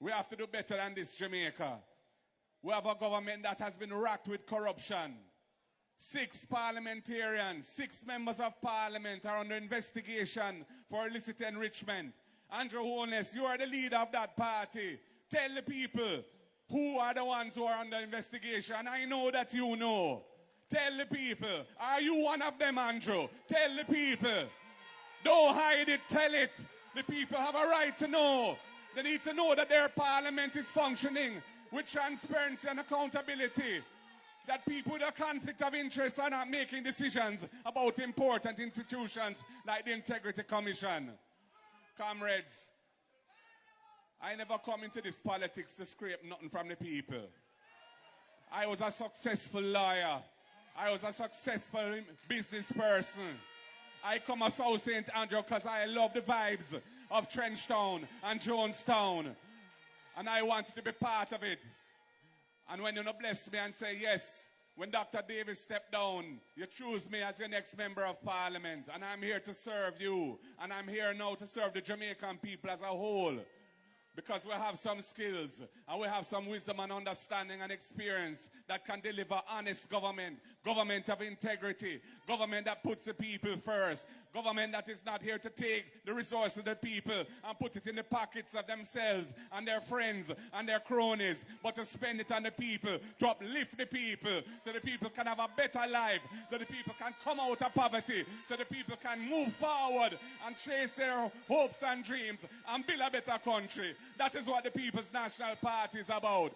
We have to do better than this, Jamaica. We have a government that has been racked with corruption. 6 parliamentarians, 6 members of parliament are under investigation for illicit enrichment. Andrew HOLNESS, you are the leader of that party. Tell the people who are the ones who are under investigation. I know that you know. Tell the people. Are you one of them, Andrew? Tell the people. Don't hide it, tell it. The people have a right to know. They need to know that their parliament is functioning with transparency and accountability. That people with a conflict of interest are not making decisions about important institutions like the Integrity Commission. Comrades, I never come into this politics to scrape nothing from the people. I was a successful lawyer. I was a successful business person. I come as South St. Andrew because I love the vibes of Trenchtown and Jonestown. And I wanted to be part of it. And when you bless me and say, yes, when Dr. Davis stepped down, you choose me as your next member of parliament. And I'm here to serve you. And I'm here now to serve the Jamaican people as a whole. Because we have some skills and we have some wisdom and understanding and experience that can deliver honest government, government of integrity, government that puts the people first, government that is not here to take the resources of the people and put it in the pockets of themselves and their friends and their cronies, but to spend it on the people, to uplift the people so the people can have a better life, so the people can come out of poverty, so the people can move forward and chase their hopes and dreams and build a better country. That is what the People's National Party is about.